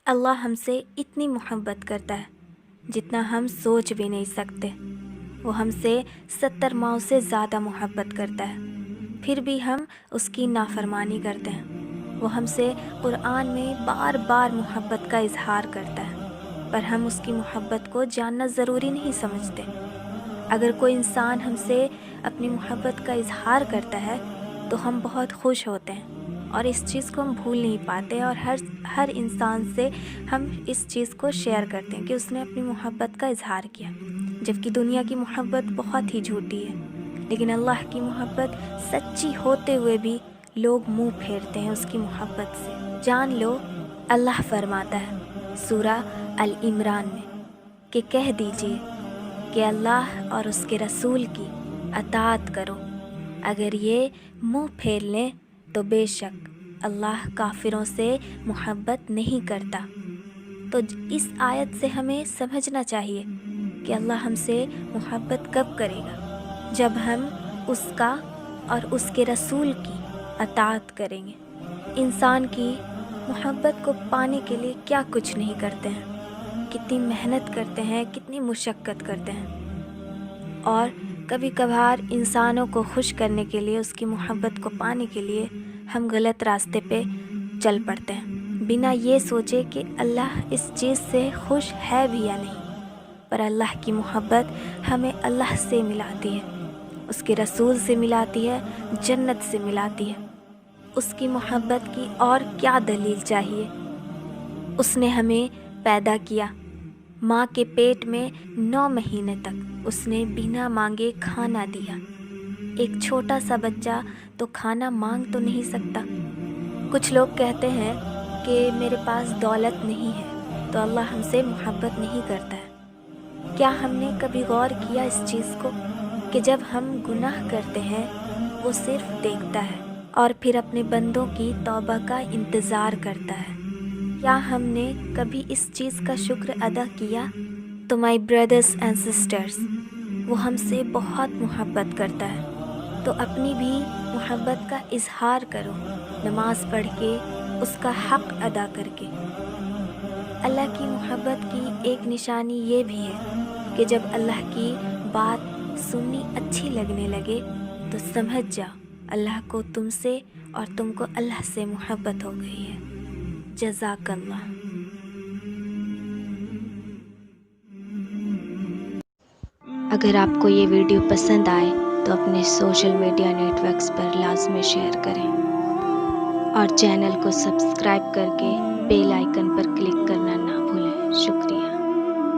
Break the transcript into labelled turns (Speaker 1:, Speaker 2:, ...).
Speaker 1: اللہ ہم سے اتنی محبت کرتا ہے جتنا ہم سوچ بھی نہیں سکتے۔ وہ ہم سے 70 ماؤں سے زیادہ محبت کرتا ہے، پھر بھی ہم اس کی نافرمانی کرتے ہیں۔ وہ ہم سے قرآن میں بار بار محبت کا اظہار کرتا ہے، پر ہم اس کی محبت کو جاننا ضروری نہیں سمجھتے۔ اگر کوئی انسان ہم سے اپنی محبت کا اظہار کرتا ہے تو ہم بہت خوش ہوتے ہیں، اور اس چیز کو ہم بھول نہیں پاتے، اور ہر انسان سے ہم اس چیز کو شیئر کرتے ہیں کہ اس نے اپنی محبت کا اظہار کیا۔ جبکہ دنیا کی محبت بہت ہی جھوٹی ہے، لیکن اللہ کی محبت سچی ہوتے ہوئے بھی لوگ منہ پھیرتے ہیں اس کی محبت سے۔ جان لو، اللہ فرماتا ہے سورہ العمران میں کہ کہہ دیجئے کہ اللہ اور اس کے رسول کی اطاعت کرو، اگر یہ منہ پھیر لیں تو بے شک اللہ کافروں سے محبت نہیں کرتا۔ تو اس آیت سے ہمیں سمجھنا چاہیے کہ اللہ ہم سے محبت کب کرے گا؟ جب ہم اس کا اور اس کے رسول کی اطاعت کریں گے۔ انسان کی محبت کو پانے کے لیے کیا کچھ نہیں کرتے ہیں، کتنی محنت کرتے ہیں، کتنی مشقت کرتے ہیں، اور کبھی کبھار انسانوں کو خوش کرنے کے لیے، اس کی محبت کو پانے کے لیے ہم غلط راستے پہ چل پڑتے ہیں، بنا یہ سوچے کہ اللہ اس چیز سے خوش ہے بھی یا نہیں۔ پر اللہ کی محبت ہمیں اللہ سے ملاتی ہے، اس کے رسول سے ملاتی ہے، جنت سے ملاتی ہے۔ اس کی محبت کی اور کیا دلیل چاہیے؟ اس نے ہمیں پیدا کیا، ماں کے پیٹ میں 9 مہینے تک اس نے بنا مانگے کھانا دیا۔ ایک چھوٹا سا بچہ تو کھانا مانگ تو نہیں سکتا۔ کچھ لوگ کہتے ہیں کہ میرے پاس دولت نہیں ہے تو اللہ ہم سے محبت نہیں کرتا ہے۔ کیا ہم نے کبھی غور کیا اس چیز کو کہ جب ہم گناہ کرتے ہیں وہ صرف دیکھتا ہے اور پھر اپنے بندوں کی توبہ کا انتظار کرتا ہے؟ کیا ہم نے کبھی اس چیز کا شکر ادا کیا؟ تو مائی بردرز اینڈ سسٹرز، وہ ہم سے بہت محبت کرتا ہے، تو اپنی بھی محبت کا اظہار کرو، نماز پڑھ کے، اس کا حق ادا کر کے۔ اللہ کی محبت کی ایک نشانی یہ بھی ہے کہ جب اللہ کی بات سننی اچھی لگنے لگے تو سمجھ جاؤ اللہ کو تم سے اور تم کو اللہ سے محبت ہو گئی ہے۔ جزاک اللہ۔ اگر آپ کو یہ ویڈیو پسند آئے تو اپنے سوشل میڈیا نیٹ ورکس پر لازمی شیئر کریں، اور چینل کو سبسکرائب کر کے بیل آئیکن پر کلک